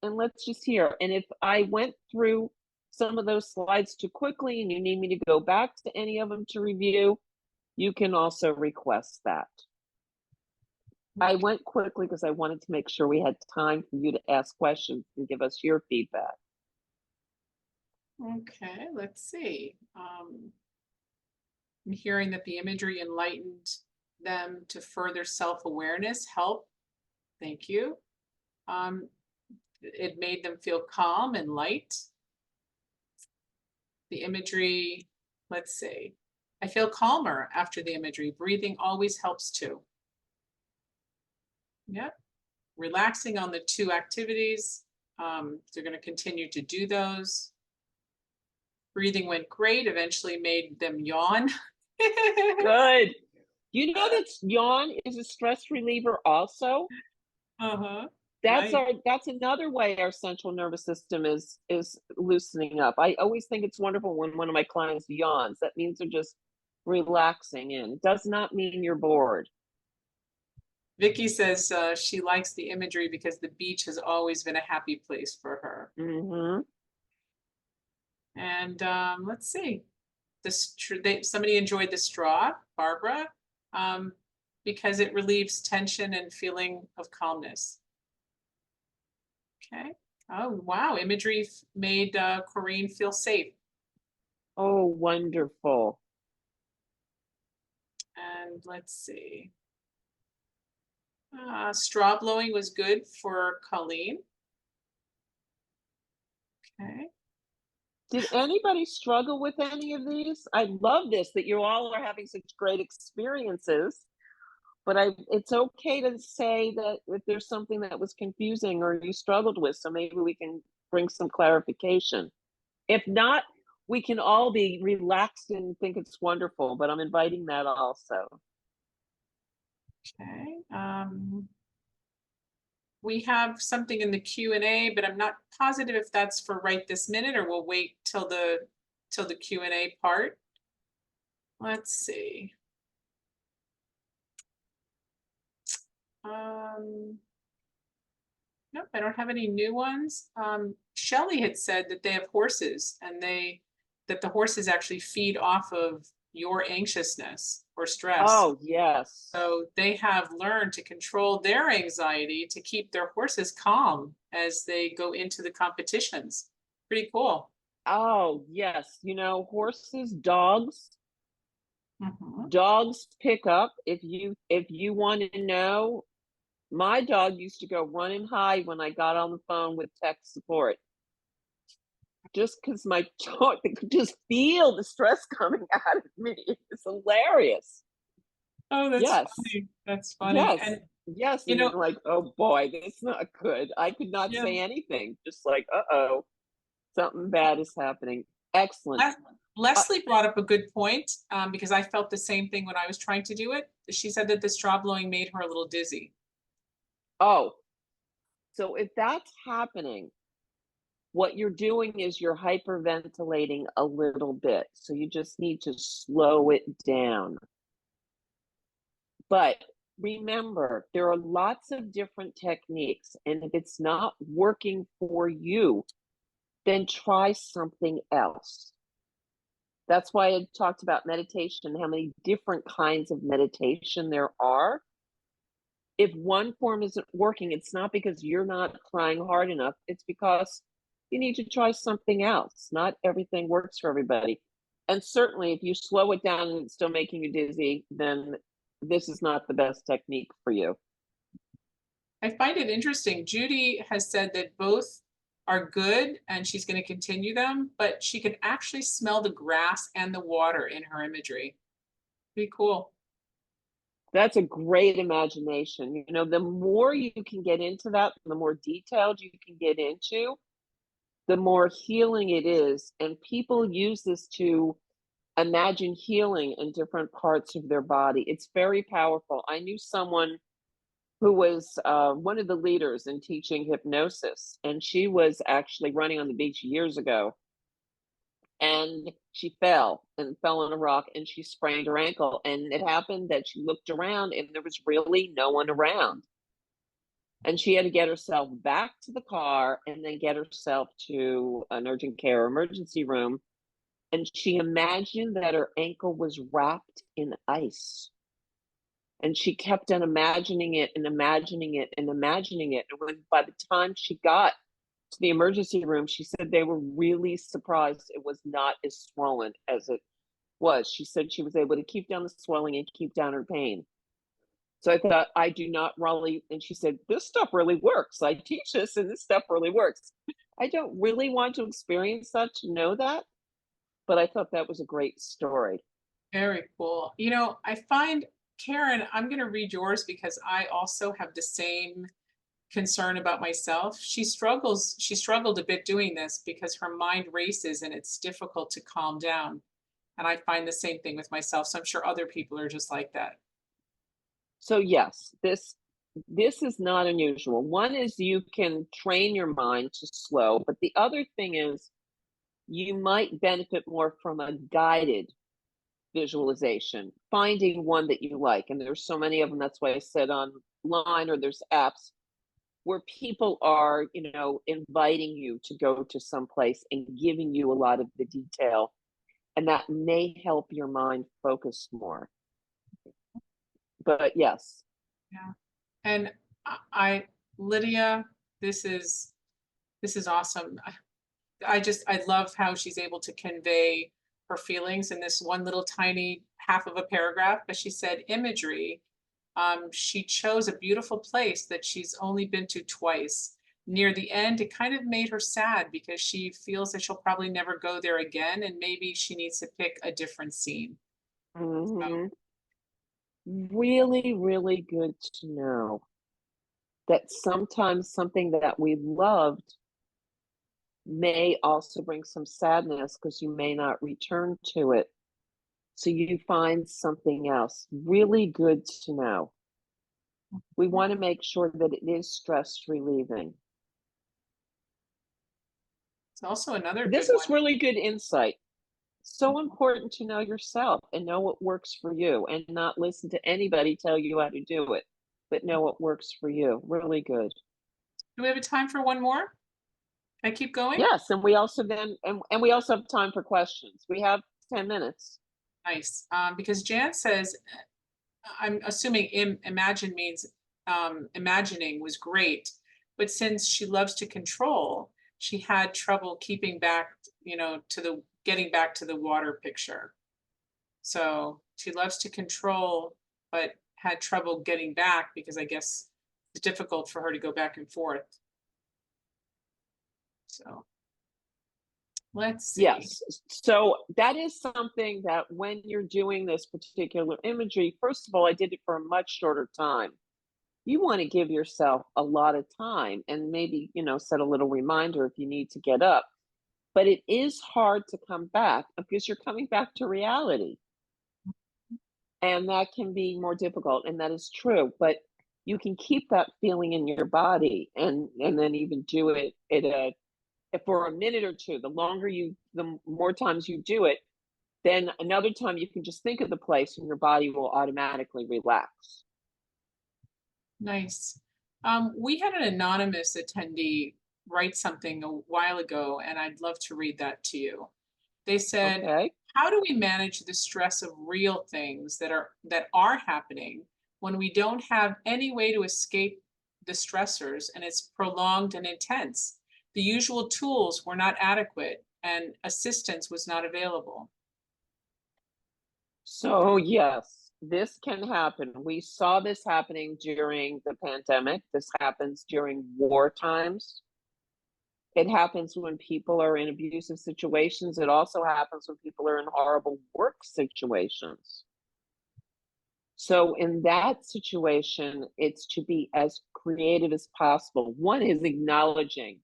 let's just hear. And if I went through some of those slides too quickly and you need me to go back to any of them to review, you can also request that. I went quickly because I wanted to make sure we had time for you to ask questions and give us your feedback. Okay, let's see. I'm hearing that the imagery enlightened them to further self-awareness, help. Thank you. It made them feel calm and light. The imagery, let's see. I feel calmer after the imagery. Breathing always helps too. Yep. Relaxing on the 2 activities. They're going to continue to do those. Breathing went great, eventually made them yawn. Good. You know that yawn is a stress reliever also? Uh-huh. That's Nice. that's another way our central nervous system is loosening up. I always think it's wonderful when one of my clients yawns. That means they're just relaxing in. It does not mean you're bored. Vicky says she likes the imagery because the beach has always been a happy place for her. Mm-hmm. And let's see. Somebody enjoyed the straw, Barbara, because it relieves tension and feeling of calmness. Okay. Oh, wow. Imagery made Corrine feel safe. Oh, wonderful. And let's see. Straw blowing was good for Colleen. Okay. Did anybody struggle with any of these? I love this, that you all are having such great experiences. But it's okay to say that if there's something that was confusing or you struggled with, so maybe we can bring some clarification. If not, we can all be relaxed and think it's wonderful, but I'm inviting that also. Okay. We have something in the Q&A, but I'm not positive if that's for right this minute or we'll wait till the Q&A part. Let's see. Nope, I don't have any new ones. Shelley had said that they have horses and that the horses actually feed off of your anxiousness or stress. Oh, yes. So they have learned to control their anxiety to keep their horses calm as they go into the competitions. Pretty cool. Oh, yes. You know, horses, dogs, Mhm. dogs pick up. If you want to know, my dog used to go running high when I got on the phone with tech support. Just because my dog could just feel the stress coming out of me. It's hilarious. Oh, that's Yes. funny. That's funny. Yes. And Yes. you And know, you're like, oh boy, that's not good. I could not yeah, say anything. Just like, uh-oh, something bad is happening. Excellent. Leslie brought up a good point because I felt the same thing when I was trying to do it. She said that the straw blowing made her a little dizzy. Oh, so if that's happening, what you're doing is you're hyperventilating a little bit. So you just need to slow it down. But remember, there are lots of different techniques. And if it's not working for you, then try something else. That's why I talked about meditation, how many different kinds of meditation there are. If one form isn't working, it's not because you're not trying hard enough. It's because you need to try something else. Not everything works for everybody. And certainly, if you slow it down and it's still making you dizzy, then this is not the best technique for you. I find it interesting. Judy has said that both are good and she's going to continue them, but she can actually smell the grass and the water in her imagery. Pretty cool. That's a great imagination. You know, the more you can get into that, the more detailed you can get into, the more healing it is. And people use this to imagine healing in different parts of their body. It's very powerful. I knew someone who was one of the leaders in teaching hypnosis, and she was actually running on the beach years ago. and she fell on a rock and she sprained her ankle. And it happened that she looked around and there was really no one around. And she had to get herself back to the car and then get herself to an urgent care emergency room. And she imagined that her ankle was wrapped in ice. And she kept on imagining it and imagining it and imagining it. And when by the time she got to the emergency room, she said they were really surprised it was not as swollen as it was. She said she was able to keep down the swelling and keep down her pain. So I thought, I do not really, and she said, this stuff really works. I teach this and this stuff really works. I don't really want to experience that to know that, but I thought that was a great story. Very cool. You know, I find, Karen, I'm going to read yours because I also have the same concern about myself. She struggled a bit doing this because her mind races and it's difficult to calm down. And I find the same thing with myself. So I'm sure other people are just like that. So yes, this is not unusual. One is you can train your mind to slow, but the other thing is you might benefit more from a guided visualization, finding one that you like. And there's so many of them. That's why I said online, or there's apps where people are, inviting you to go to some place and giving you a lot of the detail. And that may help your mind focus more. But yes. Yeah. And Lydia, this is awesome. I love how she's able to convey her feelings in this one little tiny half of a paragraph, but she said imagery. She chose a beautiful place that she's only been to twice. Near the end, it kind of made her sad because she feels that she'll probably never go there again, and maybe she needs to pick a different scene. Mm-hmm. Really, really good to know that sometimes something that we loved may also bring some sadness because you may not return to it. So you find something else. Really good to know. We want to make sure that it is stress relieving. It's also another good This is one. really good insight. So important to know yourself and know what works for you and not listen to anybody tell you how to do it, but know what works for you. Really good. Do we have a time for one more? Can I keep going? Yes, and we also we also have time for questions. We have 10 minutes. Nice. Because Jan says, I'm assuming imagine means imagining was great, but since she loves to control, she had trouble keeping back, to getting back to the water picture. So she loves to control, but had trouble getting back because I guess it's difficult for her to go back and forth. So let's see. Yes. So that is something that when you're doing this particular imagery, first of all, I did it for a much shorter time. You want to give yourself a lot of time and maybe, set a little reminder if you need to get up. But it is hard to come back because you're coming back to reality. And that can be more difficult. And that is true. But you can keep that feeling in your body and then even do it for a minute or two. The more times you do it, then another time you can just think of the place and your body will automatically relax. Nice. We had an anonymous attendee write something a while ago, and I'd love to read that to you. They said, Okay. how do we manage the stress of real things that are happening when we don't have any way to escape the stressors and it's prolonged and intense? The usual tools were not adequate and assistance was not available. So, yes, this can happen. We saw this happening during the pandemic. This happens during war times. It happens when people are in abusive situations. It also happens when people are in horrible work situations. So, in that situation, it's to be as creative as possible. One is acknowledging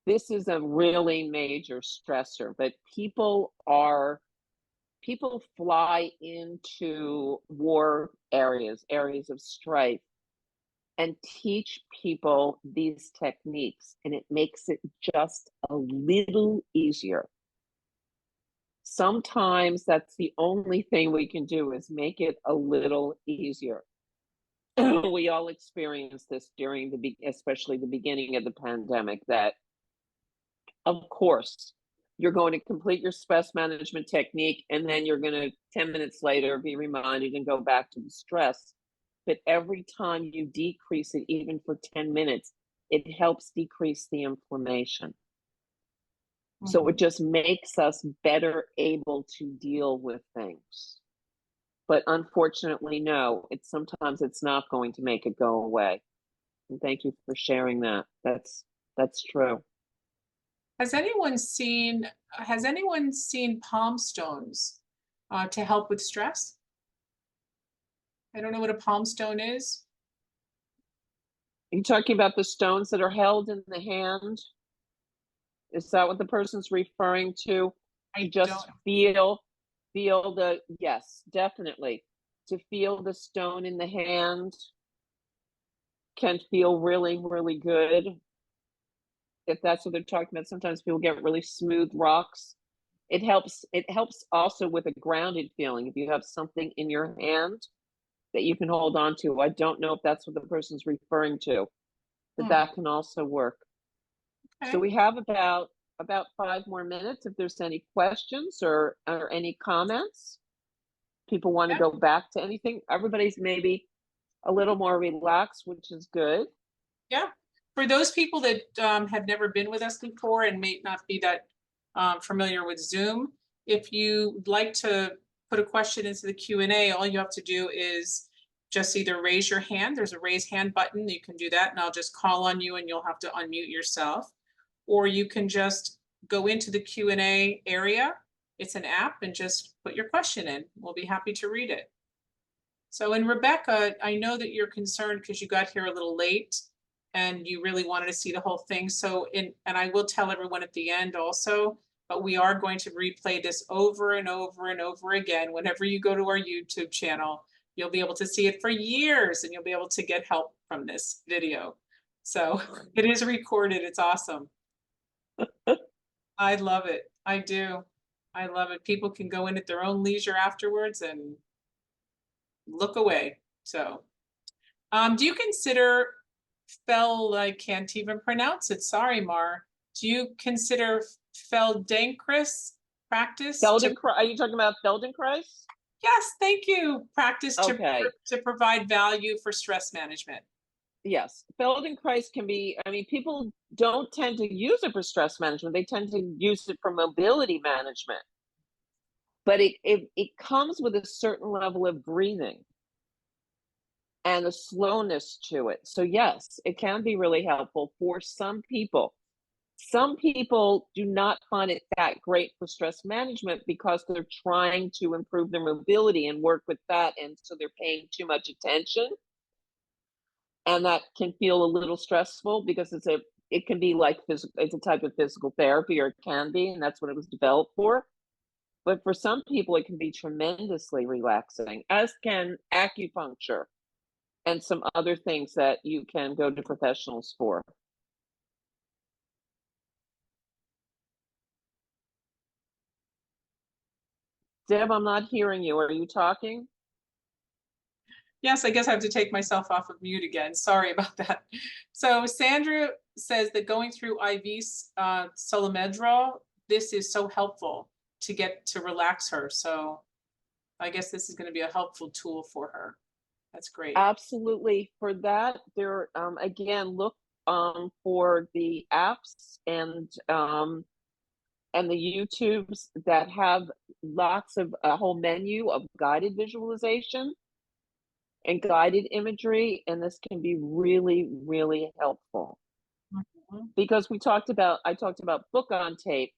this is a really major stressor, but people fly into war areas of strife, and teach people these techniques, and it makes it just a little easier. Sometimes that's the only thing we can do is make it a little easier. We all experienced this during especially the beginning of the pandemic, that of course you're going to complete your stress management technique and then you're going to 10 minutes later be reminded and go back to the stress. But every time you decrease it, even for 10 minutes, it helps decrease the inflammation. So it just makes us better able to deal with things. But unfortunately, no, sometimes it's not going to make it go away. And thank you for sharing that. That's true. Has anyone seen palm stones to help with stress? I don't know what a palm stone is. Are you talking about the stones that are held in the hand? Is that what the person's referring to? I Just don't. feel yes, definitely. To feel the stone in the hand can feel really, really good. If that's what they're talking about, sometimes people get really smooth rocks. It helps also with a grounded feeling. If you have something in your hand that you can hold on to. I don't know if that's what the person's referring to, but that can also work. Okay. So we have about 5 more minutes. If there's any questions or any comments, people want to go back to anything. Everybody's maybe a little more relaxed, which is good. Yeah. For those people that have never been with us before and may not be that familiar with Zoom, if you'd like to put a question into the Q&A, all you have to do is just either raise your hand. There's a raise hand button. You can do that, and I'll just call on you and you'll have to unmute yourself. Or you can just go into the Q&A area. It's an app, and just put your question in. We'll be happy to read it. So, and Rebecca, I know that you're concerned because you got here a little late and you really wanted to see the whole thing. So, and I will tell everyone at the end also, but we are going to replay this over and over and over again. Whenever you go to our YouTube channel, you'll be able to see it for years and you'll be able to get help from this video. So it is recorded. It's awesome. I love it. I do. I love it. People can go in at their own leisure afterwards and look away. So, do you consider I can't even pronounce it. Sorry, Mar. Do you consider Feldenkrais practice? Are you talking about Feldenkrais? Yes, thank you. Practice Okay. to provide value for stress management. Yes, Feldenkrais can be, I mean, people don't tend to use it for stress management. They tend to use it for mobility management. But it comes with a certain level of breathing and a slowness to it. So yes, it can be really helpful for some people. Some people do not find it that great for stress management because they're trying to improve their mobility and work with that, and so they're paying too much attention. And that can feel a little stressful because it can be like it's a type of physical therapy, or it can be, and that's what it was developed for. But for some people, it can be tremendously relaxing, as can acupuncture and some other things that you can go to professionals for. Deb, I'm not hearing you. Are you talking? Yes, I guess I have to take myself off of mute again. Sorry about that. So Sandra says that going through IV Solomedrol, this is so helpful to get to relax her. So I guess this is going to be a helpful tool for her. That's great. Absolutely. For that, there again, look for the apps and the YouTubes that have lots of a whole menu of guided visualization and guided imagery, and this can be really, really helpful. Because I talked about book on tape.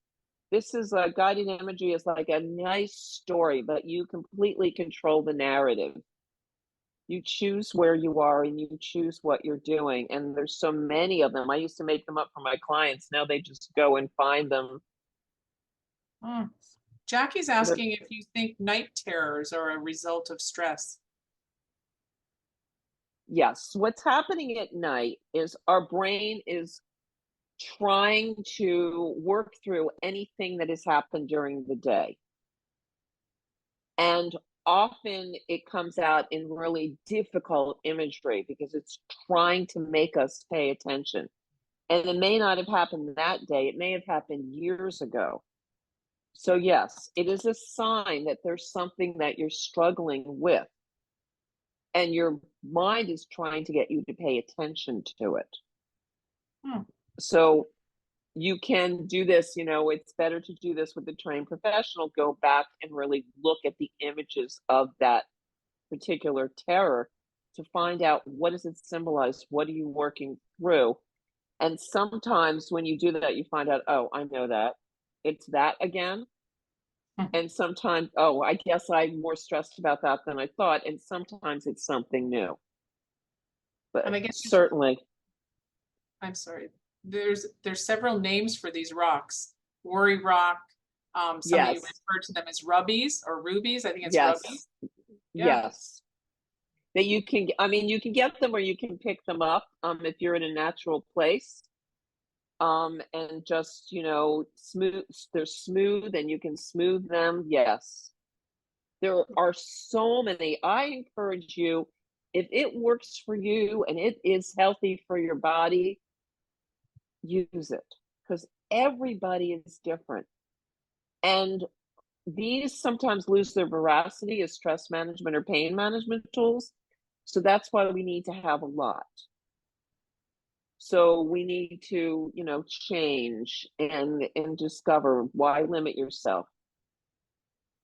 This is guided imagery is like a nice story, but you completely control the narrative. You choose where you are and you choose what you're doing. And there's so many of them. I used to make them up for my clients. Now they just go and find them. Jackie's asking if you think night terrors are a result of stress. Yes. What's happening at night is our brain is trying to work through anything that has happened during the day. And often it comes out in really difficult imagery because it's trying to make us pay attention. And it may not have happened that day, it may have happened years ago. So, yes, it is a sign that there's something that you're struggling with, and your mind is trying to get you to pay attention to it. Hmm. So, you can do this, it's better to do this with a trained professional, go back and really look at the images of that particular terror to find out, what does it symbolize? What are you working through? And sometimes when you do that, you find out, oh, I know that. It's that again. And sometimes, oh, I guess I'm more stressed about that than I thought. And sometimes it's something new. And But I guess certainly, I'm sorry. There's several names for these rocks. Worry rock. Some of you yes, refer to them as rubbies or rubies. I think it's rubbies. yes, Yeah. yes. That you can, I mean, you can get them or you can pick them up if you're in a natural place. And just, smooth, they're smooth and you can smooth them. Yes. There are so many. I encourage you, if it works for you and it is healthy for your body, use it, because everybody is different. And these sometimes lose their veracity as stress management or pain management tools. So that's why we need to have a lot. So we need to, change and discover why limit yourself.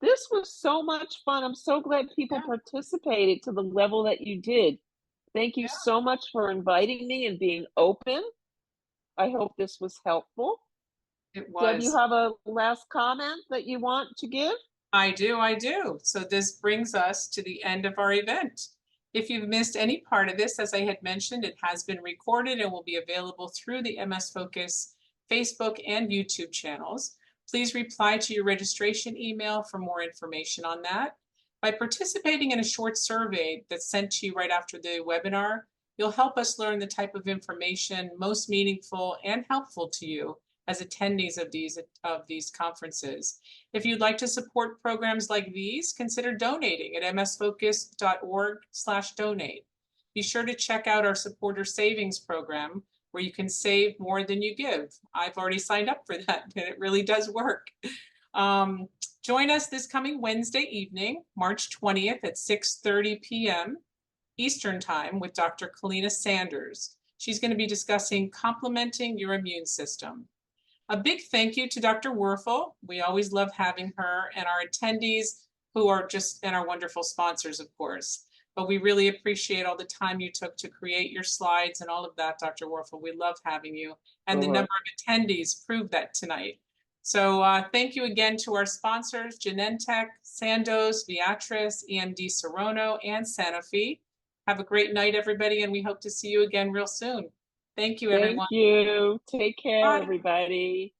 This was so much fun. I'm so glad people Yeah. participated to the level that you did. Thank you Yeah. so much for inviting me and being open. I hope this was helpful. It Deb, you was. have a last comment that you want to give? I do. I do. So this brings us to the end of our event. If you've missed any part of this, as I had mentioned, it has been recorded and will be available through the MS Focus Facebook and YouTube channels. Please reply to your registration email for more information on that. By participating in a short survey that's sent to you right after the webinar, you'll help us learn the type of information most meaningful and helpful to you as attendees of these conferences. If you'd like to support programs like these, consider donating at msfocus.org/donate. Be sure to check out our supporter savings program, where you can save more than you give. I've already signed up for that, and it really does work. Join us this coming Wednesday evening, March 20th at 6:30 p.m. Eastern Time with Dr. Kalina Sanders. She's going to be discussing complementing your immune system. A big thank you to Dr. Werfel. We always love having her, and our attendees and our wonderful sponsors, of course. But we really appreciate all the time you took to create your slides and all of that, Dr. Werfel. We love having you. And the Sure. number of attendees proved that tonight. So thank you again to our sponsors, Genentech, Sandoz, Viatris, EMD Serono, and Sanofi. Have a great night, everybody, and we hope to see you again real soon. Thank you, everyone. Thank you. Take care, Bye. everybody.